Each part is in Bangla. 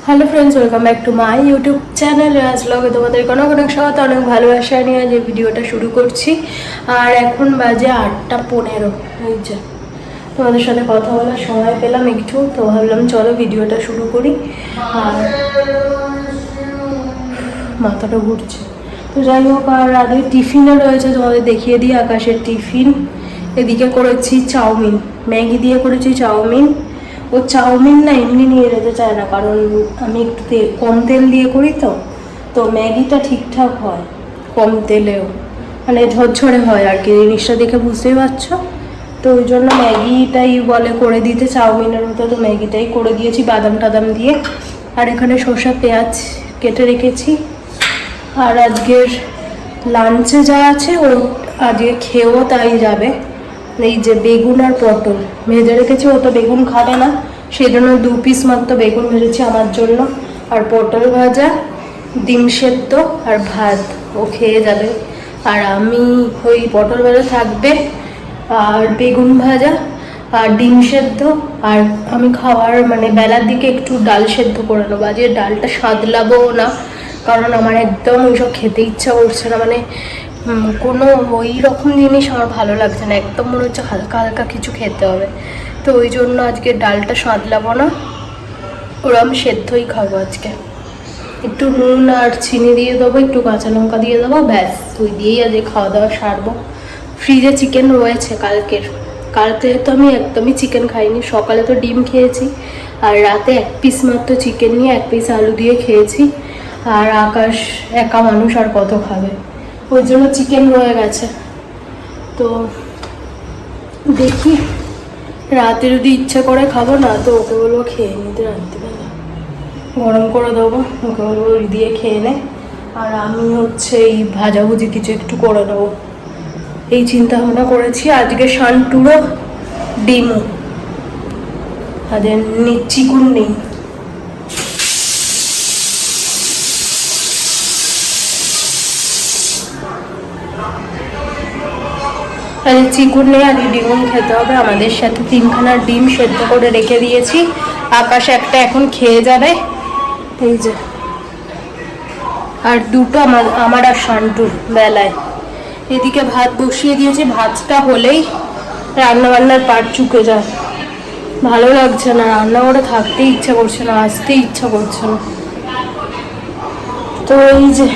Hello friends, welcome back to my YouTube channel Raj ব্লগে। তোমাদের অনেক অনেক স্বাগত, অনেক ভালোবাসা নিয়ে যে ভিডিওটা শুরু করছি। আর এখন বাজে 8:15। এই যে তোমাদের সাথে কথা বলার সময় পেলাম একটু, তো ভাবলাম চলো ভিডিওটা শুরু করি। আর মাথাটা ঘুরছে, তো যাই হোক। আর আগে টিফিনও রয়েছে, তোমাদের দেখিয়ে দিই। আকাশের টিফিন এদিকে করেছি চাউমিন, ম্যাগি দিয়ে করেছি চাউমিন। ও চাউমিন না এমনি নিয়ে যেতে চায় না, কারণ আমি একটু কম তেল দিয়ে করি, তো ম্যাগিটা ঠিকঠাক হয় কম তেলেও, মানে ঝরঝরে হয় আর কি, জিনিসটা দেখে বুঝতেই পারছো। তো ওই জন্য ম্যাগিটাই বলে করে দিতে, চাউমিনের মতো। তো ম্যাগিটাই করে দিয়েছি বাদাম টাদাম দিয়ে। আর এখানে শসা পেঁয়াজ কেটে রেখেছি। আর আজকের লাঞ্চে যা আছে ও আজকে খেয়েও তাই যাবে। এই যে বেগুন আর পটল ভেজে রেখেছি, ও তো বেগুন খাবে না, সেই জন্য 2 পিস মাত্র বেগুন ভেজেছি আমার জন্য। আর পটল ভাজা, ডিম সেদ্ধ আর ভাত, ও খেয়ে যাবে। আর আমি ওই পটল ভাজা থাকবে, আর বেগুন ভাজা আর ডিম সেদ্ধ। আর আমি খাওয়ার মানে বেলার দিকে একটু ডাল সেদ্ধ করে নেবো। আজকে ডালটা সাদলাবো না, কারণ আমার একদম ওইসব খেতে ইচ্ছা করছে না, মানে কোনো ওই রকম জিনিস আমার ভালো লাগছে না, একদম মনে হচ্ছে হালকা হালকা কিছু খেতে হবে। তো ওই জন্য আজকে ডালটা সাদলাবো না, ওরম সেদ্ধই খাবো আজকে। একটু নুন আর চিনি দিয়ে দেবো, একটু কাঁচা লঙ্কা দিয়ে দেবো, ব্যাস ওই দিয়েই আজকে খাওয়া দাওয়া সারবো। ফ্রিজে চিকেন রয়েছে কালকে তো আমি একদমই চিকেন খাইনি। সকালে তো ডিম খেয়েছি, আর রাতে 1 পিস মাত্র চিকেন নিয়ে 1 পিস আলু দিয়ে খেয়েছি। আর আকাশ একা মানুষ আর কত খাবে, ওই জন্য চিকেন রয়ে গেছে। তো দেখি রাতে যদি ইচ্ছা করে খাবো, না তো ওকে বলবো খেয়ে নিতে, রাত্রিবেলা গরম করে দেবো, ওকে বলবো ওই দিয়ে খেয়ে নে। আর আমি হচ্ছে এই ভাজাভুজি কিছু একটু করে নেবো, এই চিন্তা ভাবনা করেছি। আজকে শান্টুরও ডিমও, আজকে চিকুন নেই। আজকে চিকুন নেই, আজকে ডিমও খেতে হবে আমাদের সাথে। 3খানা ডিম সেদ্ধ করে রেখে দিয়েছি, আকাশ একটা এখন খেয়ে যাবে। এই যে আর 2টো আমার আর শান্টুর বেলায়। এদিকে ভাত বসিয়ে দিয়েছি, ভাতটা হলেই রান্নাবান্নার পাট চুকে যায়। ভালো লাগছে না, রান্না করে থাকতে ইচ্ছা করছে না, আসতে ইচ্ছা করছে না। তো এই যে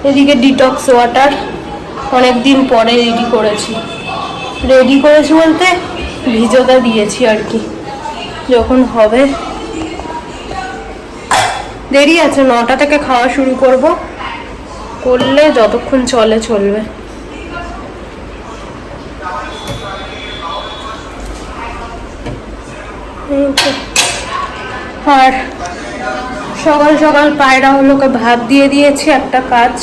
এদিকে ডিটক্স ওয়াটার অনেকদিন পরে রেডি করেছি বলতে ভিজোতে দিয়েছি আর কি, যখন হবে। দেরি আছে, 9টা থেকে খাওয়া শুরু করলে যতক্ষণ চলবে। আর সকাল সকাল পায়রাগুলোকে ভাত দিয়ে দিয়েছি, একটা কাজ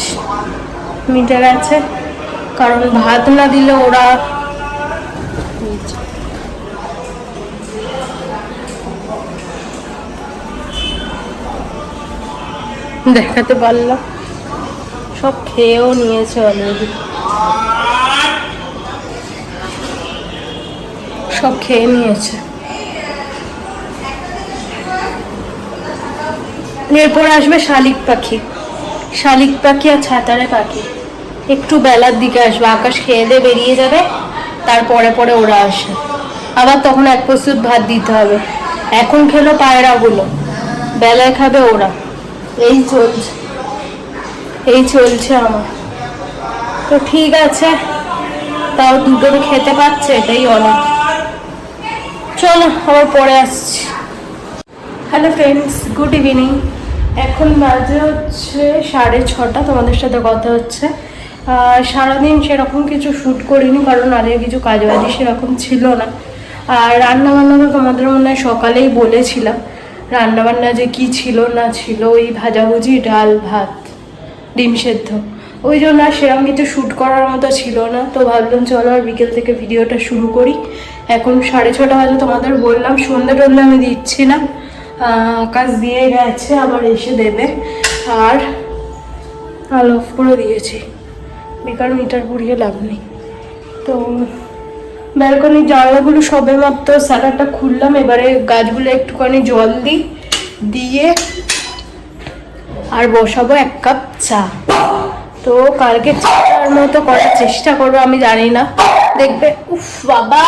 মিটে গেছে। কারণ ভাত না দিলে ওরা দেখাতে পারলাম, সব খেয়েও নিয়েছে অলরেডি, সব খেয়ে নিয়েছে। এরপর আসবে শালিক পাখি আর ছাতারে পাখি, একটু বেলার দিকে আসবে। আকাশ খেয়ে দিয়ে বেরিয়ে যাবে, তারপরে ওরা আসে আবার, তখন 1 প্রস্তুত ভাত দিতে হবে। এখন খেলো পায়রাগুলো, বেলায় খাবে ওরা। এই চলছে আমার। তো ঠিক আছে, তাও 2টো খেতে পাচ্ছে, এটাই অনেক। চলো আবার পরে আসছি। Hello friends, good evening. এখন বাজে হচ্ছে 6:30, তোমাদের সাথে কথা হচ্ছে। সারাদিন সেরকম কিছু শ্যুট করিনি, কারণ আজকে কিছু কাজবাজি সেরকম ছিল না। আর রান্নাবান্না তো তোমাদের মনে হয় সকালেই বলেছিলাম, রান্নাবান্না যে কি ছিল না ছিল, ওই ভাজাভুজি, ডাল, ভাত, ডিম সেদ্ধ, ওই জন্য আর সেরকম কিছু শ্যুট করার মতো ছিল না। তো ভাবলাম চলো আর বিকেল থেকে ভিডিওটা শুরু করি। এখন 6:30 বাজে, তোমাদের বললাম সন্ধ্যে টন্ধে আমি দিচ্ছি না, আকাশ দিয়ে গেছে, আবার এসে দেবে। আর আল অফ করে দিয়েছি, বেকার মিটার পুড়িয়ে লাভ নেই। তো ব্যালকনির জানলাগুলো সবে মাত্র স্যালাডটা খুললাম, এবারে গাছগুলো একটুখানি জল দিই, দিয়ে আর বসাবো 1 কাপ চা। তো কালকে চাটার মতো করার চেষ্টা করবো, আমি জানি না, দেখবে। উফ বাবা,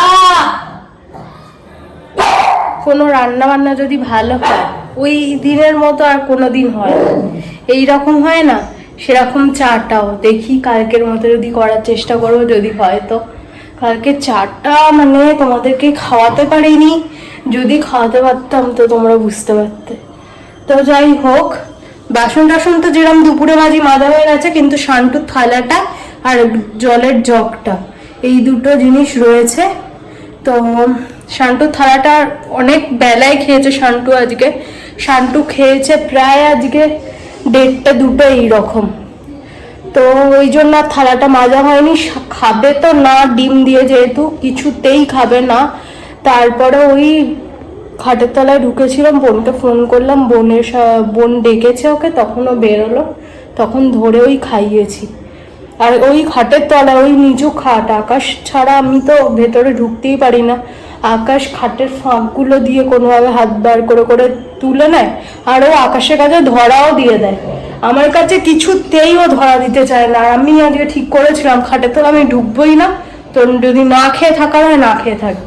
কোনো রান্না বান্না যদি ভালো হয় ওই দিনের মতো আর কোনো দিন হয় না, এইরকম হয় না, সেরকম চাটাও দেখি কালকের মতো যদি করার চেষ্টা করবো, যদি হয় তো। কালকে চাটা মানে তোমাদেরকে খাওয়াতে পারিনি, যদি খাওয়াতে পারতাম তো তোমরা বুঝতে পারতে। তো যাই হোক, বাসন টাসন তো যেরকম দুপুরে মাঝি মাজা হয়ে গেছে, কিন্তু শান্টুর থালাটা আর জলের জগটা, এই দুটো জিনিস রয়েছে। তো শান্টুর থালাটা অনেক বেলায় খেয়েছে শান্টু আজকে। শান্টু খেয়েছে প্রায় আজকে 1:30 2টো এইরকম। তো ওই জন্য আর থালাটা মাজা হয়নি। খাবে তো না, ডিম দিয়ে যেহেতু কিছুতেই খাবে না। তারপরে ওই খাটের তলায় ঢুকেছিলাম, বোনকে ফোন করলাম, বোন ডেকেছে ওকে, তখন ও বেরোলো, তখন ধরে ওই খাইয়েছি। আর ওই খাটের তলায়, ওই নিচু খাট, আকাশ ছাড়া আমি তো ভেতরে ঢুকতেই পারি না। আকাশ খাটের ফাঁকগুলো দিয়ে কোনোভাবে হাত বার করে করে তুলে নেয়, আর ও আকাশের কাছে ধরাও দিয়ে দেয়। আমার কাছে কিছুতেই ও ধরা দিতে চায় না। আর আমি আজকে ঠিক করেছিলাম খাটের তলা আমি ঢুকবোই না, তো যদি না খেয়ে থাকার হয় না খেয়ে থাকবে।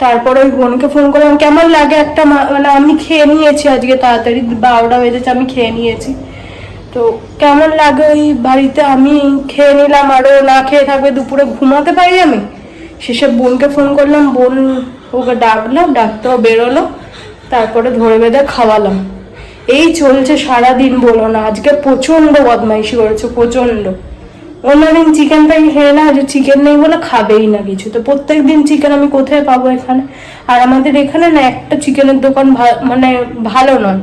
তারপরে ওই বোনকে ফোন করলাম, কেমন লাগে একটা, মানে আমি খেয়ে নিয়েছি আজকে তাড়াতাড়ি, 12টা বেজেছে, আমি খেয়ে নিয়েছি, তো কেমন লাগে ওই বাড়িতে আমি খেয়ে নিলাম আরও না খেয়ে থাকবে, দুপুরে ঘুমাতে পারি আমি। শেষে বোনকে ফোন করলাম, বোন ওকে ডাকলো, ডাকতেও বেরোলো, তারপরে ধরে বেঁধে খাওয়ালাম। এই চলছে সারাদিন, বলো না। আজকে প্রচণ্ড বদমাইশি করেছে, প্রচণ্ড। অন্যদিন চিকেনটা খেয়ে না, যে চিকেন নেই বলে খাবেই না কিছু। তো প্রত্যেক দিন চিকেন আমি কোথায় পাবো এখানে? আর আমাদের এখানে না একটা চিকেনের দোকান মানে ভালো নয়,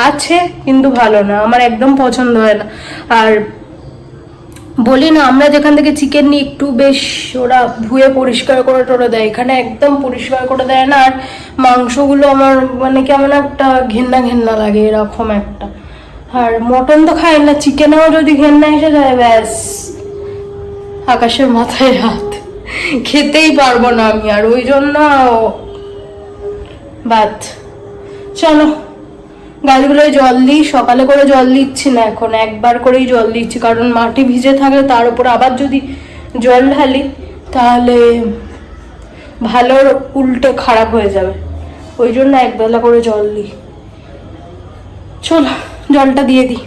আছে কিন্তু ভালো না, আমার একদম পছন্দ হয় না। আর বলি না, আমরা যেখান থেকে চিকেন নিই একটু বেশ ওরা ধুয়ে পরিষ্কার করে টোরে দেয়, এখানে একদম পরিষ্কার করে দেয় না। আর মাংসগুলো আমার মানে কেমন একটা ঘেন্না ঘেন্না লাগে, এরকম একটা। আর মটন তো খাই না, চিকেনেও যদি ঘেন্না এসে যায়, ব্যাস আকাশের মাথায় হাত, খেতেই পারবো না আমি। আর ওই জন্য বাদ। চলো গাছগুলোয় জল দিই, সকালে করে জল দিচ্ছি না এখন, একবার করেই জল দিচ্ছি, কারণ মাটি ভিজে থাকলে তার উপর আবার যদি জল ঢালি তাহলে ভালো উল্টে খারাপ হয়ে যাবে, ওই জন্য একবেলা করে জল দিই। চলো জলটা দিয়ে দিই।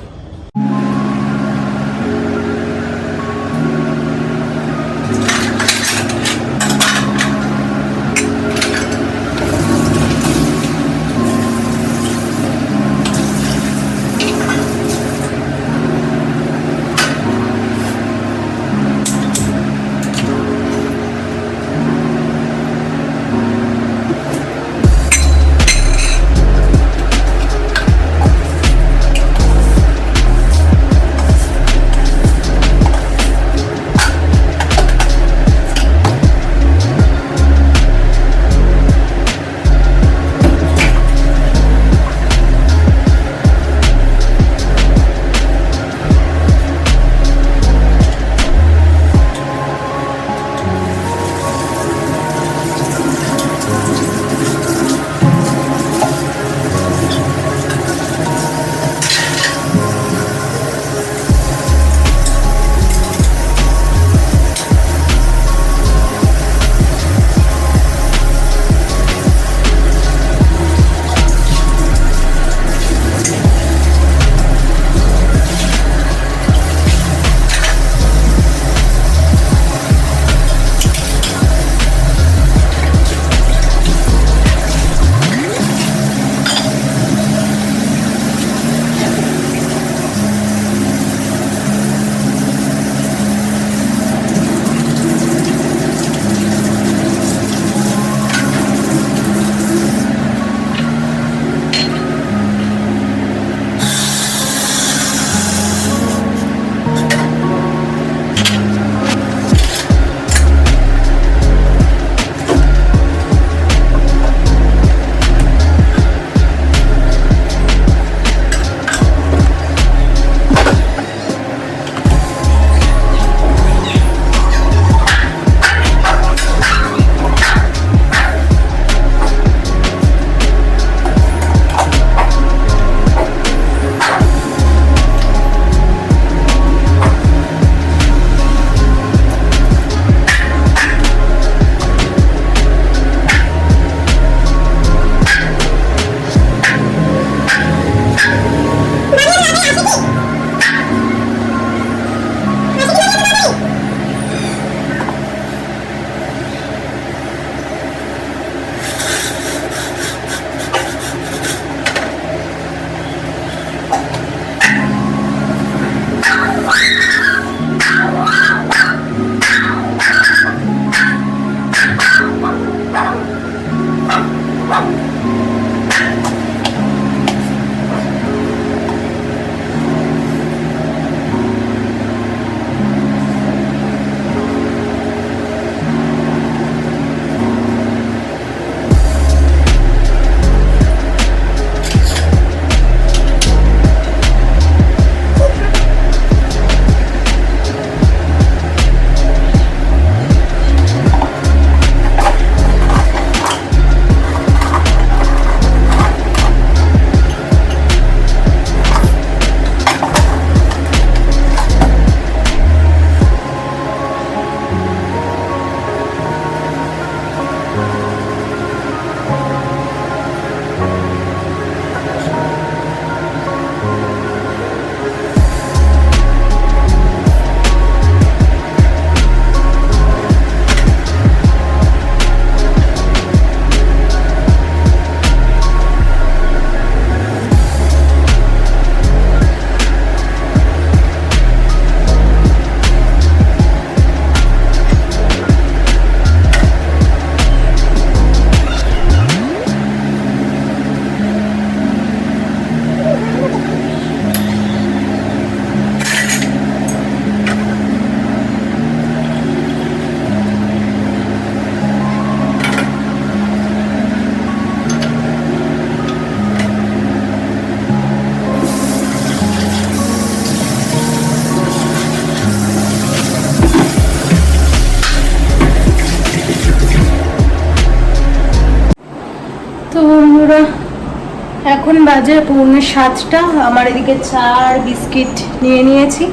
এখন বাজে 6:45। আমার এদিকে চা আর বিস্কিট নিয়ে নিয়েছি,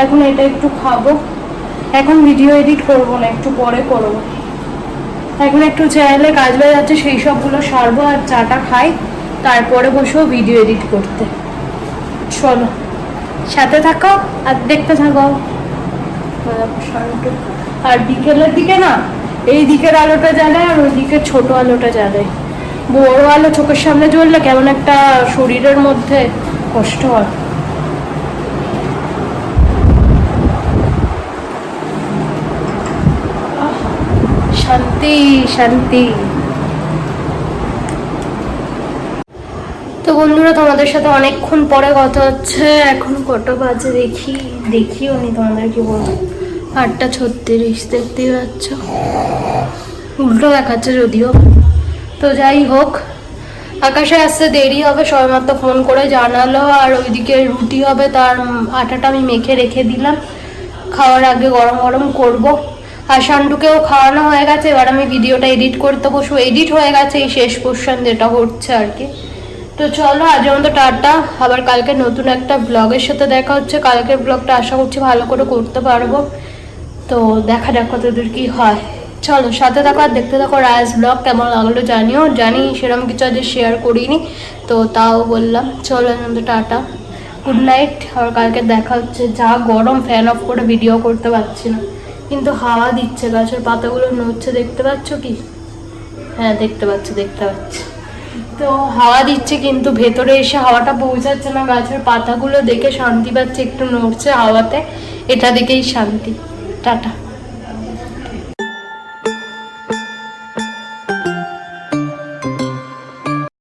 এখন এটা একটু খাবো। এখন ভিডিও এডিট করবো না, একটু পরে করবো। এখন একটু চাইলে কাজ বাজ আছে সেই সবগুলো সারবো আর চাটা খাই, তারপরে বসবো ভিডিও এডিট করতে। চলো সাথে থাকো আর দেখতে থাকো। আর বিকেলের দিকে না এই দিকের আলোটা জ্বালায় আর ওই দিকের ছোট আলোটা জ্বালায়। বড় আলো চোখের সামনে জ্বললে কেমন একটা শরীরের মধ্যে কষ্ট হয়। শান্তি শান্তি। তো বন্ধুরা, তোমাদের সাথে অনেকক্ষণ পরে কথা হচ্ছে। এখন কটা বাজে দেখিও নি, তোমাদের কি বলবো, 8:36 দেখতেই পাচ্ছ, উল্টো দেখাচ্ছে যদিও। তো যাই হোক, আকাশে আসতে দেরি হবে, সবেমাত্র ফোন করে জানালো। আর ওইদিকে রুটি হবে, তার আটাটা আমি মেখে রেখে দিলাম, খাওয়ার আগে গরম গরম করবো। আর শান্টুকেও খাওয়ানো হয়ে গেছে, এবার আমি ভিডিওটা এডিট করতে বসবো। এডিট হয়ে গেছে, এই শেষ পোর্শন যেটা হচ্ছে আর কি। তো চলো আজের মতো টাটা, আবার কালকে নতুন একটা ব্লগের সাথে দেখা হচ্ছে। কালকের ব্লগটা আশা করছি ভালো করে করতে পারবো, তো দেখা যাক কতদূর কি হয়। চলো সাথে থাকো আর দেখতে থাকো রাজ ব্লগ। কেমন লাগলো জানিও, জানি সেরকম কিছু আজ শেয়ার করিনি, তো তাও বললাম। চলো কিন্তু টাটা, গুড নাইট। আবার কালকে দেখা হচ্ছে। যা গরম, ফ্যান অফ করে ভিডিও করতে পারছি না, কিন্তু হাওয়া দিচ্ছে, গাছের পাতাগুলো নড়ছে, দেখতে পাচ্ছ কি? হ্যাঁ দেখতে পাচ্ছি। তো হাওয়া দিচ্ছে কিন্তু ভেতরে এসে হাওয়াটা পৌঁছাচ্ছে না। গাছের পাতাগুলো দেখে শান্তি পাচ্ছে, একটু নড়ছে হাওয়াতে, এটা দেখেই শান্তি। টাটা।